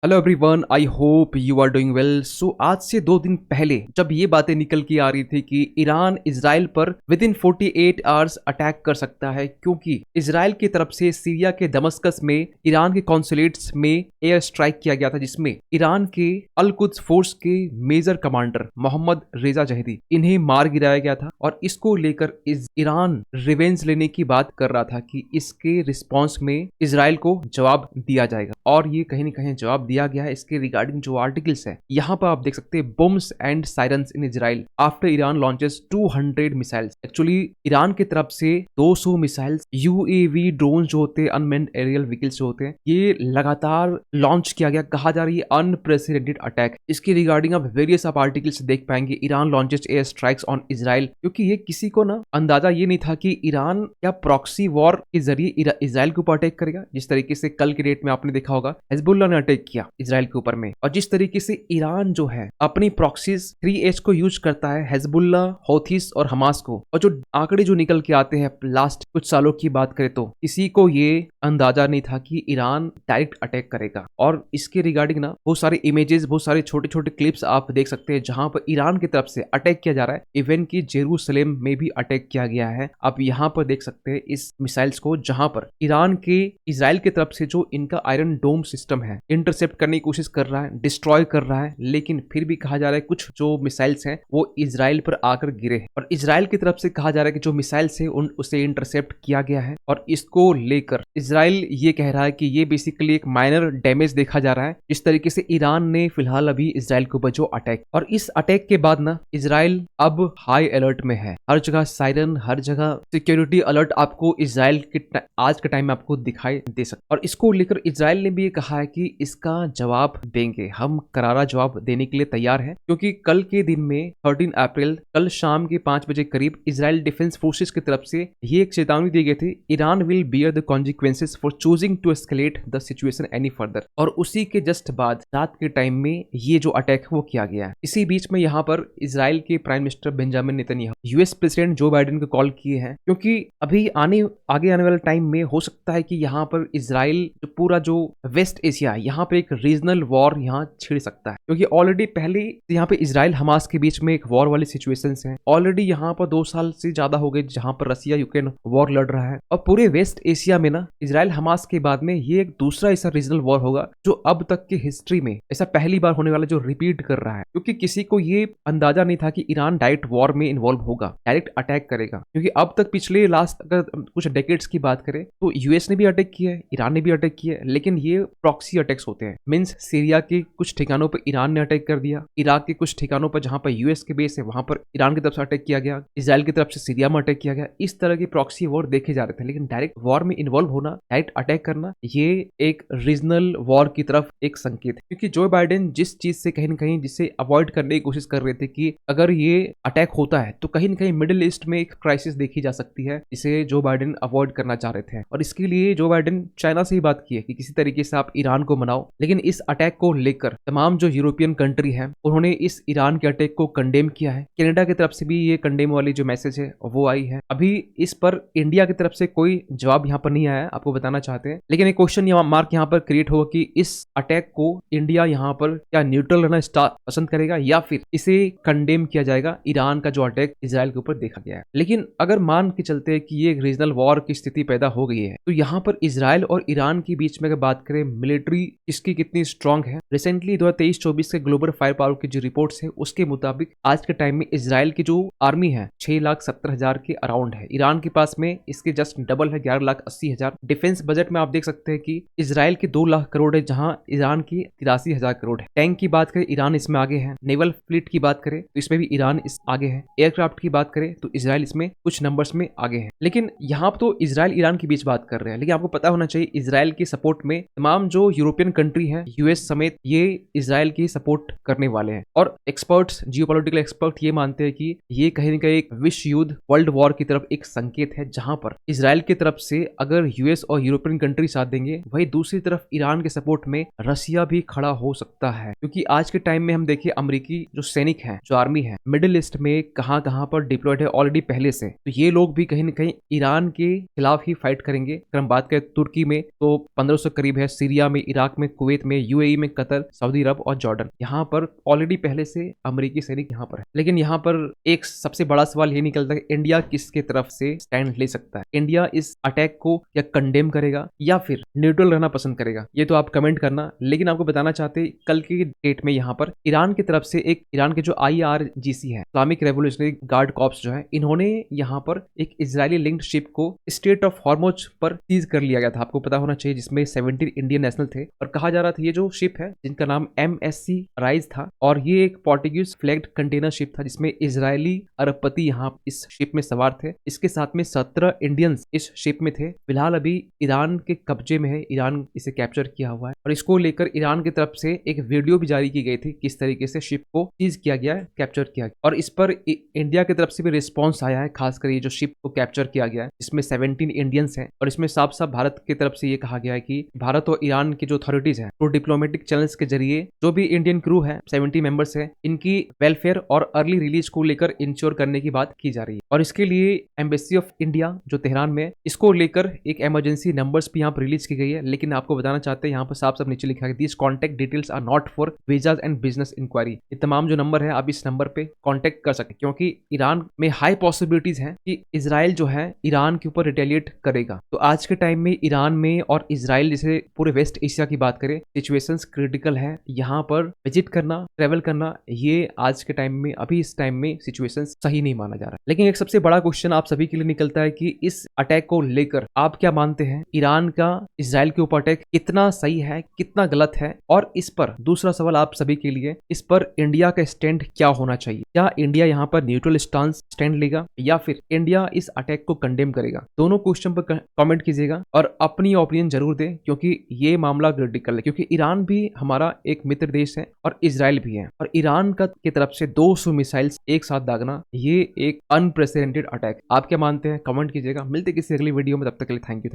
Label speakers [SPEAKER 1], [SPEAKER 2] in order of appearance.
[SPEAKER 1] Hello everyone, I hope you are doing well. So आज से 2 दिन पहले जब ये बातें निकल के आ रही थी कि ईरान इजराइल पर विद इन 48 आवर्स अटैक कर सकता है, क्योंकि इजराइल की तरफ से सीरिया के दमस्कस में ईरान के कॉन्सुलेट्स में एयर स्ट्राइक किया गया था, जिसमें ईरान के अल कुद्स फोर्स के मेजर कमांडर मोहम्मद रेजा जहदी इन्हें मार गिराया गया था। और इसको लेकर ईरान रिवेंज लेने की बात कर रहा था कि इसके रिस्पॉन्स में इजराइल को जवाब दिया जाएगा, और ये कहीं ना कहीं जवाब दिया गया है। इसके रिगार्डिंग जो आर्टिकल्स है यहाँ पर आप देख सकते हैं, bombs and sirens in Israel after Iran launches 200 missiles. Actually Iran की तरफ से 200 मिसाइल्स यूएवी ड्रोन जो होते हैं, अनमैन्ड एरियल व्हीकल्स जो होते हैं, ये लगातार लॉन्च किया गया। कहा जा रही है अनप्रेसिडेंटेड अटैक। इसकी रिगार्डिंग आप वेरियस आप आर्टिकल्स देख पाएंगे, Iran launches air strikes on Israel, क्योंकि ये किसी को ना अंदाजा ये नहीं था कि ईरान क्या प्रॉक्सी वॉर के जरिए इजराइल के ऊपर अटैक करेगा। जिस तरीके से कल के डेट में आपने देखा होगा हिजबुल्लाह ने अटैक किया इजराइल के ऊपर में, और जिस तरीके से ईरान जो है अपनी प्रॉक्सीज 3H को यूज करता है हिजबुल्लाह, हौथीस और हमास को। और जो आंकड़े जो निकल के आते हैं लास्ट कुछ सालों की बात करें तो किसी को ये अंदाजा नहीं था कि ईरान डायरेक्ट अटैक करेगा। और इसके रिगार्डिंग ना बहुत सारे इमेजेस, बहुत सारे छोटे छोटे क्लिप्स आप देख सकते हैं जहां पर ईरान की तरफ से अटैक किया जा रहा है। इवन की जेरूसलेम में भी अटैक किया गया है। आप यहाँ पर देख सकते हैं इस मिसाइल्स को, जहां पर ईरान के इजराइल की तरफ से जो इनका आयरन डोम सिस्टम है इंटरसेप्ट करने की कोशिश कर रहा है, डिस्ट्रॉय कर रहा है, लेकिन फिर भी कहा जा रहा है कुछ जो मिसाइल्स हैं वो इजराइल पर आकर गिरे हैं। और इजराइल की तरफ से कहा जा रहा है कि जो मिसाइल्स है उसे इंटरसेप्ट किया गया है। और इसको लेकर इजराइल ये कह रहा है कि ये बेसिकली एक माइनर डैमेज देखा जा रहा है। जिस तरीके से ईरान ने फिलहाल अभी इजराइल को बचो अटैक, और इस अटैक के बाद ना इजराइल अब हाई अलर्ट में है। हर जगह सायरन, हर जगह सिक्योरिटी अलर्ट आपको इजराइल के आज के टाइम में आपको दिखाई दे सकता। और इसको लेकर इजराइल ने भी ये कहा है कि इसका जवाब देंगे, हम करारा जवाब देने के लिए तैयार हैं। क्योंकि कल के दिन में 13 अप्रैल कल शाम के 5 बजे करीब इजराइल डिफेंस फोर्सेस की तरफ से ये एक चेतावनी दी गई थी, Iran will bear the consequences for choosing to escalate the situation any further. और उसी के जस्ट बाद रात के टाइम में ये जो अटैक वो किया गया है। इसी बीच में यहाँ पर इजराइल के prime minister Benjamin Netanyahu US president Joe Biden को कॉल किए हैं, क्योंकि अभी आगे आने वाले टाइम में हो सकता है कि यहाँ पर इजराइल जो पूरा जो वेस्ट एशिया है यहाँ पे एक रीजनल वॉर यहाँ छिड़ सकता है। क्योंकि ऑलरेडी पहले यहाँ पे इजराइल हमास के बीच में एक वॉर वाली सिचुएशंस हैं। ऑलरेडी यहाँ पर 2 साल से ज्यादा हो गए जहाँ पर रसिया यूक्रेन वॉर लड़ रहा है। और पूरे वेस्ट एशिया में ना इजराइल हमास के बाद में ये एक दूसरा ऐसा रीजनल वॉर होगा जो अब तक की हिस्ट्री में ऐसा पहली बार होने वाला, जो रिपीट कर रहा है। क्योंकि किसी को ये अंदाजा नहीं था कि ईरान डायरेक्ट वॉर में इन्वॉल्व होगा, डायरेक्ट अटैक करेगा। क्योंकि अब तक पिछले लास्ट अगर कुछ डेकेड्स की बात करें तो यूएस ने भी अटैक किया है, ईरान ने भी अटैक किया है, लेकिन ये प्रॉक्सी अटैक्स होते हैं। मींस सीरिया के कुछ ठिकानों पर ईरान ने अटैक कर दिया, इराक के कुछ ठिकानों पर जहां पर यूएस के बेस है वहां पर ईरान की तरफ से अटैक किया गया, इजराइल की तरफ से सीरिया में अटैक किया गया। इस तरह के प्रॉक्सी वॉर देखे जा रहे थे। लेकिन डायरेक्ट वॉर में इन्वॉल्व होना, डायरेक्ट अटैक करना, ये एक रीजनल वॉर की तरफ एक संकेत है। क्योंकि जो बाइडेन जिस चीज से कहीं ना कहीं जिसे अवॉइड करने की कोशिश कर रहे थे कि अगर ये अटैक होता है तो कहीं ना कहीं मिडिल ईस्ट में एक क्राइसिस देखी जा सकती है, इसे जो बाइडेन अवॉइड करना चाह रहे थे। और इसके लिए जो बाइडेन चाइना से ही बात की है कि किसी तरीके से आप ईरान को मनाओ। लेकिन इस अटैक को लेकर तमाम जो यूरोपियन कंट्री है उन्होंने इस ईरान के अटैक को कंडेम किया है। कनाडा की तरफ से भी ये कंडेम वाली जो मैसेज है वो आई है। अभी इस पर इंडिया की तरफ से कोई जवाब यहाँ पर नहीं आया, आपको बताना चाहते हैं। लेकिन एक क्वेश्चन मार्क यहाँ पर क्रिएट होगा कि इस अटैक को इंडिया यहाँ पर क्या न्यूट्रल रहना पसंद करेगा या फिर इसे कंडेम किया जाएगा, ईरान का जो अटैक इजराइल के ऊपर देखा गया है। लेकिन अगर मान के चलते हैं कि ये रीजनल वॉर की स्थिति पैदा हो गई है, तो यहाँ पर इजराइल और ईरान के बीच में अगर बात करें मिलिट्री इसकी कितनी स्ट्रांग है। रिसेंटली 2023-24 के ग्लोबल फायर पावर की जो रिपोर्ट्स है उसके मुताबिक आज के टाइम में इजराइल की जो आर्मी है 6,70,000 के अराउंड है। ईरान के पास में इसके जस्ट डबल है, 11,80,000। डिफेंस बजट में आप देख सकते हैं कि इजराइल की 2 लाख करोड़ है, जहां ईरान की 83,000 करोड़ है। टैंक की बात करें ईरान इसमें आगे है। नेवल फ्लीट की बात करें तो इसमें भी ईरान इस आगे है। एयरक्राफ्ट की बात करें तो इजराइल इसमें कुछ नंबर्स में आगे है। लेकिन यहाँ तो इजराइल ईरान के बीच बात कर रहे हैं, लेकिन आपको पता होना चाहिए इजराइल की सपोर्ट में तमाम जो यूरोपियन कंट्री है, यूएस समेत, ये इजराइल की सपोर्ट करने वाले हैं। और एक्सपर्ट्स, जियोपॉलिटिकल एक्सपर्ट ये मानते हैं कि ये कहीं ना कहीं एक विश्व युद्ध, वर्ल्ड वॉर की तरफ एक संकेत है, जहां पर इजराइल की तरफ से अगर यूएस और यूरोपियन कंट्री साथ देंगे, वही दूसरी तरफ ईरान के सपोर्ट में रसिया भी खड़ा हो सकता है। क्योंकि आज के टाइम में हम देखिए अमेरिकी जो सैनिक हैं, जो आर्मी है मिडिल ईस्ट में कहां कहां पर डिप्लॉयड है ऑलरेडी पहले से, तो ये लोग भी कहीं ना कहीं ईरान के खिलाफ ही फाइट करेंगे। अगर हम बात करें तुर्की में तो 1500 करीब है, सीरिया में, इराक में, कुवैत कुवैत में, यूएई में, कतर, सऊदी अरब और जॉर्डन। यहाँ पर ऑलरेडी पहले से अमेरिकी सैनिक यहाँ पर है। लेकिन यहाँ पर एक सबसे बड़ा सवाल ये निकलता है कि इंडिया किसके तरफ से स्टैंड ले सकता है। इंडिया इस अटैक को या कंडेम करेगा या फिर न्यूट्रल रहना पसंद करेगा, ये तो आप कमेंट करना। लेकिन आपको बताना चाहते कल की डेट में यहाँ पर ईरान की तरफ से एक, ईरान के जो IRGC है, इस्लामिक रेवोल्यूशनरी गार्ड कॉर्प्स जो है, इन्होंने यहाँ पर एक इजरायली लिंक्ड शिप को स्ट्रेट ऑफ हॉर्मुज पर सीज कर लिया गया था। आपको पता होना चाहिए, जिसमें 17 इंडियन नेशनल थे और कहा जा रहा था ये जो शिप है जिनका नाम MSC राइज था और ये एक पोर्टुगीज फ्लैग्ड कंटेनर शिप था जिसमें इजरायली अरबपति यहाँ इस शिप में सवार थे। इसके साथ में 17 इंडियंस इस शिप में थे। फिलहाल अभी ईरान के कब्जे में है, ईरान इसे कैप्चर किया हुआ है और इसको लेकर ईरान की तरफ से एक वीडियो भी जारी की गई थी किस तरीके से शिप को सीज किया गया है, कैप्चर किया गया। और इस पर इंडिया की तरफ से भी रिस्पॉन्स आया है, खासकर ये जो शिप को कैप्चर किया गया है इसमें 17 इंडियंस हैं और इसमें साफ साफ भारत की तरफ से ये कहा गया है कि भारत और ईरान की जो अथॉरिटीज हैं वो डिप्लोमेटिक चैनल्स के जरिए जो भी इंडियन क्रू है, 70 मेंबर्स है, इनकी वेलफेयर और अर्ली रिलीज को लेकर इंश्योर करने की बात की जा रही है। और इसके लिए एम्बेसी ऑफ इंडिया जो तेहरान में, इसको लेकर एक इमरजेंसी नंबर्स भी यहाँ पर रिलीज की गई है। लेकिन आपको बताना चाहते हैं यहाँ पर साफ साफ नीचे लिखा है this contact details are not for visas and business inquiry. ये तमाम जो नंबर है आप इस नंबर पे कॉन्टेक्ट कर सकते, क्योंकि ईरान में हाई पॉसिबिलिटीज हैं कि इजराइल जो है ईरान के ऊपर रिटेलिएट करेगा। तो आज के टाइम में ईरान में और इजराइल जैसे पूरे वेस्ट एशिया की बात करें, सिचुएशंस क्रिटिकल है। यहाँ पर विजिट करना, ट्रेवल करना, ये आज के टाइम में, अभी इस टाइम में सिचुएशंस सही नहीं माना जा रहा। लेकिन एक सबसे बड़ा क्वेश्चन आप सभी के लिए निकलता है कि इस अटैक को लेकर आप क्या मानते हैं? ईरान का इजराइल के ऊपर अटैक कितना सही है, कितना गलत है? और इस पर दूसरा सवाल आप सभी के लिए, इस पर इंडिया का स्टैंड क्या होना चाहिए? क्या इंडिया यहाँ पर न्यूट्रल स्टैंड लेगा या फिर इंडिया इस अटैक को कंडेम करेगा? दोनों क्वेश्चन पर कमेंट कीजिएगा और अपनी ओपिनियन जरूर दें, क्योंकि ये मामला क्रिटिकल है। क्योंकि ईरान भी हमारा एक मित्र देश है और इजराइल भी है, और ईरान का की तरफ से 200 मिसाइल्स एक साथ दागना, ये एक अनप्रेसिडेंटेड अटैक। आप क्या मानते हैं? कमेंट कीजिएगा। मिलते किसी अगली वीडियो में, तब तक के लिए थैंक यू।